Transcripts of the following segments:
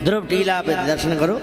ध्रुव टीला पे दर्शन करो।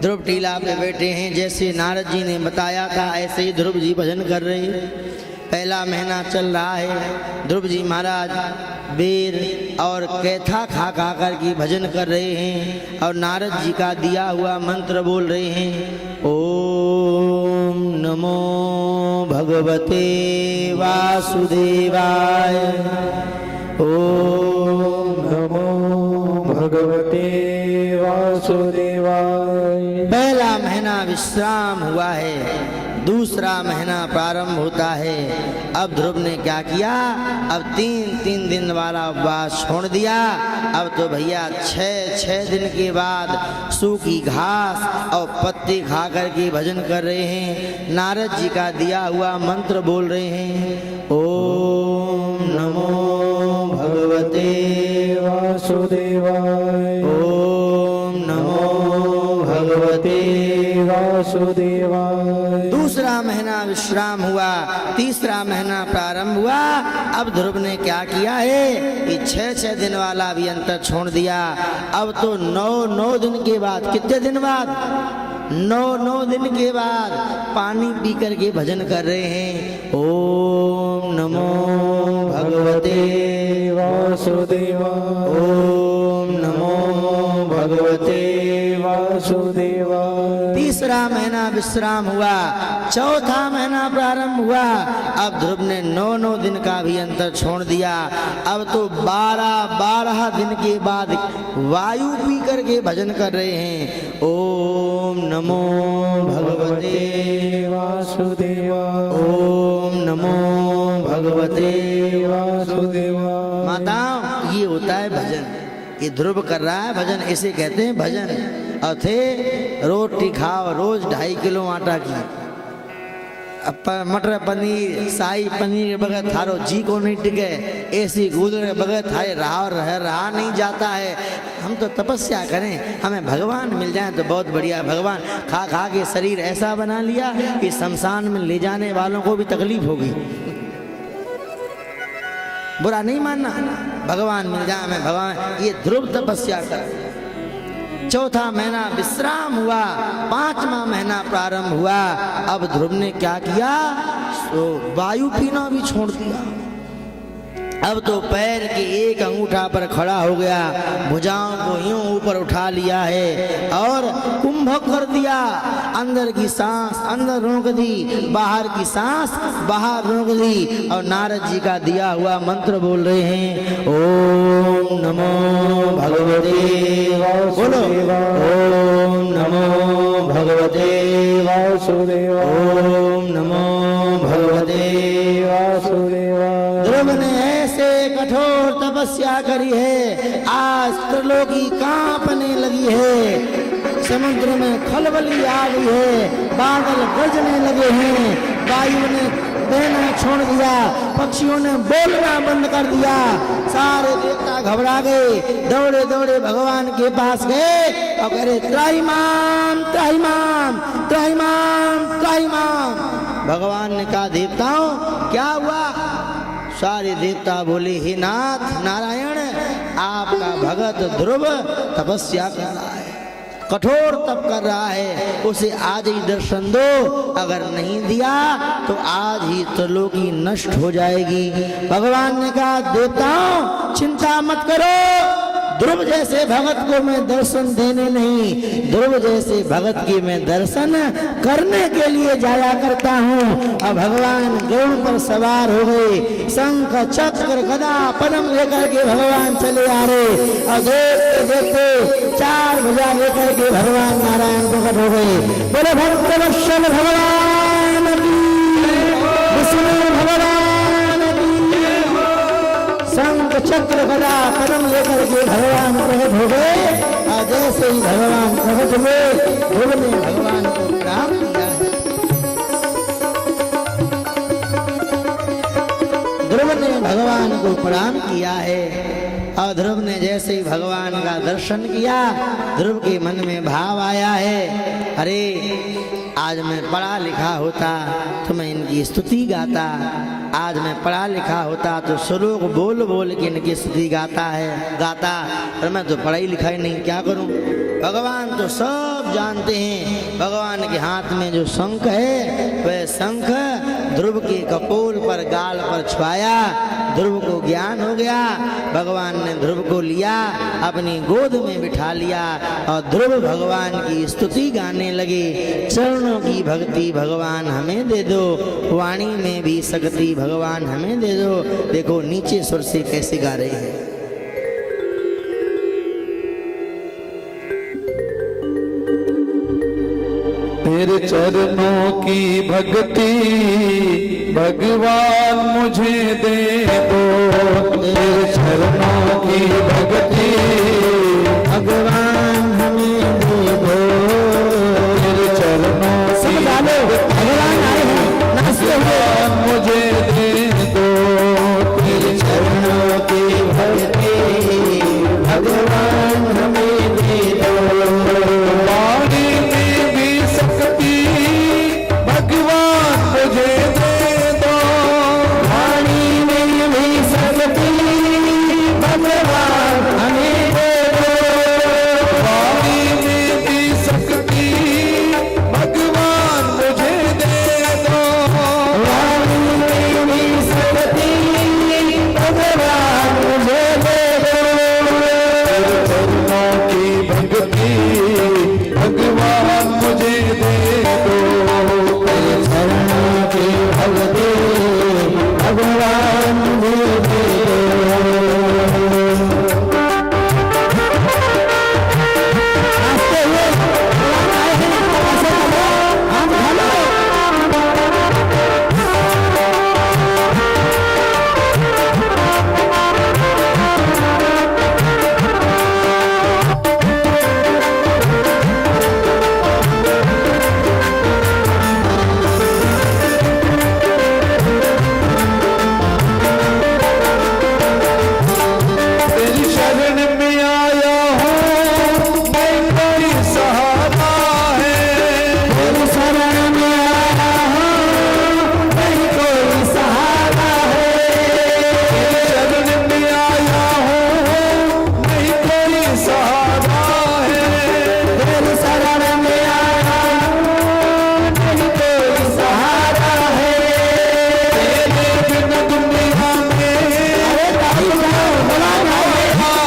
ध्रुव टीला पे बैठे हैं, जैसे नारद जी ने बताया था ऐसे ही ध्रुव जी भजन कर रहे हैं। पहला महीना चल रहा है, ध्रुव जी महाराज बेर और कैथा खा खा कर के भजन कर रहे हैं और नारद जी का दिया हुआ मंत्र बोल रहे हैं। ओम नमो भगवते वासुदेवाय, ओम नमो भगवते वासुदेवाय। पहला महीना विश्राम हुआ है, दूसरा महीना प्रारंभ होता है। अब ध्रुव ने क्या किया, अब तीन दिन वाला उपवास छोड़ दिया। अब तो भैया छह दिन के बाद सूखी घास और पत्ते खा कर के भजन कर रहे हैं, नारद जी का दिया हुआ मंत्र बोल रहे हैं। ओम नमो भगवते वासुदेवाय, ओम नमो भगवते वासुदेवाय। दूसरा महीना विश्राम हुआ, तीसरा महीना प्रारंभ हुआ। अब ध्रुव ने क्या किया है कि छह दिन वाला भी अंतर छोड़ दिया। अब तो नौ दिन के बाद, कितने दिन बाद, नौ दिन के बाद पानी पी करके भजन कर रहे हैं। ओम नमो भगवते वासुदेवाय, ओम नमो भगवते वासुदेवाय। तीसरा महीना विश्राम हुआ, चौथा महीना प्रारंभ हुआ। अब ध्रुव ने 9 दिन का भी अंतर छोड़ दिया। अब तो 12 दिन के बाद वायु पी करके भजन कर रहे हैं। ओम नमो भगवते वासुदेवाय, ओम नमो भगवते वासुदेवाय। माताओं, ये होता है भजन। ये ध्रुव कर रहा है भजन, इसे कहते हैं भजन। और थे रोटी खाओ रोज 2.5 किलो आटा की, मटर पनीर शाही पनीर के बगैर थारो जी को नहीं टिके, ऐसी गुदर के बगैर थारे रहा नहीं जाता है। हम तो तपस्या करें, हमें भगवान मिल जाए तो बहुत बढ़िया। भगवान खा खा के शरीर ऐसा बना लिया कि शमशान में ले जाने वालों को भी तकलीफ होगी। बुरा नहीं मानना, भगवान मिल जाए हमें, भगवान। ये ध्रुव तपस्या कर। चौथा महीना विश्राम हुआ, 5वां महीना प्रारंभ हुआ। अब ध्रुव ने क्या किया, तो वायु पीना भी छोड़ दिया। अब तो पैर के एक अंगूठा पर खड़ा हो गया, भुजाओं को यूं ऊपर उठा लिया है और कुंभक कर दिया। अंदर की सांस अंदर रोक दी, बाहर की सांस बाहर रोक दी और नारद जी का दिया हुआ मंत्र बोल रहे हैं। ओम नमो भगवते वासुदेवाय, ओम नमो भगवते वासुदेवाय, ओम नमो भगवते वासुदेवाय। ध्रुव ने ऐसे कठोर तपस्या करी है, आज त्रिलोकी कांपने लगी है। समुद्र में खलबली आ गई है, बादल गरजने लगे हैं, वायु ने बहना छोड़ दिया, पक्षियों ने बोलना बंद कर दिया। सारे देवता घबरा गए, दौड़े दौड़े भगवान के पास गए और कह रहे त्राहिमाम त्राहिमाम त्राहिमाम त्राहिमाम। भगवान ने कहा देवताओं क्या हुआ? सारे देवता बोले हे नाथ नारायण, आपका भगत ध्रुव तपस्या कर रहा है, कठोर तप कर रहा है, उसे आज ही दर्शन दो। अगर नहीं दिया तो आज ही त्रिलोकी नष्ट हो जाएगी। भगवान ने कहा देवताओं चिंता मत करो, ध्रुव जैसे भगत को मैं दर्शन देने नहीं, ध्रुव जैसे भगत की मैं दर्शन करने के लिए जाया करता हूँ। अब भगवान गरुड़ पर सवार हो गए, शंख चक्र गदा पद्म लेकर के भगवान चले आ रहे और देखते देखते 4 भुजा लेकर के भगवान नारायण प्रकट हो गए। बोले भक्तवत्सल भगवान की, विष्णु भगवान शंख चक्र गदा पद्म लेकर के भगवान प्रकट हो गए। और जैसे ही भगवान प्रकट हुए, ध्रुव ने भगवान को प्रणाम किया है। ध्रुव ने भगवान को प्रणाम किया है और ध्रुव ने जैसे ही भगवान का दर्शन किया, ध्रुव के मन में भाव आया है, अरे आज मैं पढ़ा लिखा होता तो मैं इनकी स्तुति गाता, आज मैं पढ़ा लिखा होता तो श्लोक बोल बोल के इनकी स्तुति गाता, और मैं तो पढ़ाई लिखाई नहीं, क्या करूं। भगवान तो सब जानते हैं। भगवान के हाथ में जो शंख है वह शंख ध्रुव के कपोल पर गाल पर छुआया, ध्रुव को ज्ञान हो गया। भगवान ने ध्रुव को लिया, अपनी गोद में बिठा लिया और ध्रुव भगवान की स्तुति गाने लगे। चरणों की भक्ति भगवान हमें दे दो, वाणी में भी शक्ति भगवान हमें दे दो। देखो नीचे सुर से कैसे गा रहे हैं। तेरे चरणों की भक्ति भगवान मुझे दे दो, तेरे चरणों की भक्ति भगवान हमें दे दो। तेरे चरणों सब डालो, भगवान आए हैं नाचते हुए, मुझे दे दो, तेरे चरणों की भक्ति भगवान हमें दे दो। वाणी में भी शक्ति भगवान मुझे दे दो, वाणी में भी शक्ति भगवान हमें दे दो। वाणी में भी शक्ति भगवान मुझे दे दो, वाणी में भी शक्ति भगवान मुझे दे दो। चरणों की भक्ति भगवान मुझे दे दो, तेरे चरणों की भक्ति भगवान मुझे दे दो। नाचते हुए भगवान आए हैं, ऐसे करो, हम हेलो। तेरी शरण में आया हूँ मैं, कोई सहारा है, तेरी शरण में आया हूँ, नहीं कोई सहारा है। तेरी शरण में आया हूँ नहीं कोई सहारा है, तेरी शरण में आया हूँ, नहीं कोई सहारा है। तेरे बिन दुनिया में अरे ताली बजाओ, भगवान आए हैं।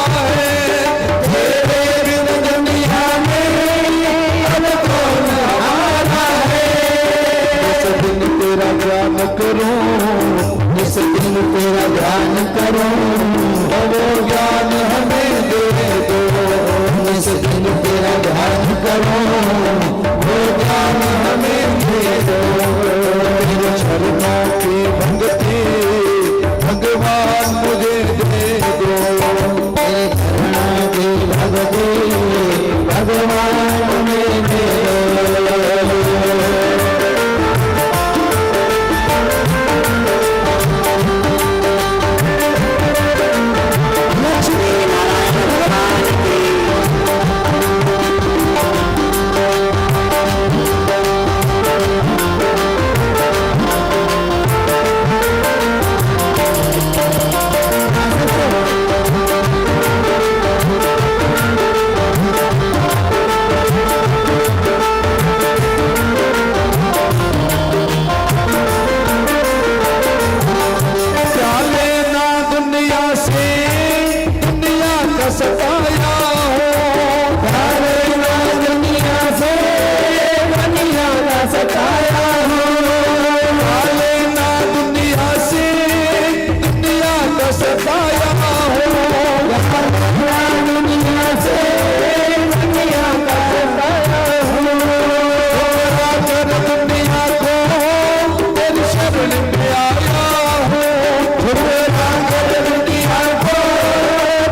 तेरे बिन दुनिया में अब कौन हमारा है। जिस दिन तेरा ध्यान करूं, जिस दिन तेरा ध्यान करूं, वो ज्ञान हमें दे दो, जिस दिन तेरा ध्यान करूं, वो ज्ञान हमें दे दो। तेरे चरणों की भक्ति भगवान मुझे दे दो, तेरे चरणों की भक्ति भगवान में दे दो। लक्ष्मी नारायण भगवान की क्या लेना दुनिया से, दुनिया का सताया हो, प्यारे ना दुनिया से दुनिया का सताया हो। क्या लेना दुनिया से, दुनिया का सताया हो, प्यारे दुनिया से दुनिया का सताया हो। कर दुनिया को तेरी शरण में आया हो, छुड़ा कर दुनिया को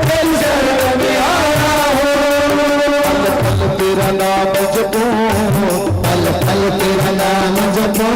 तेरी शरण में आया हो। पल पल तेरा नाम जपूं, पल पल तेरा नाम जपूं,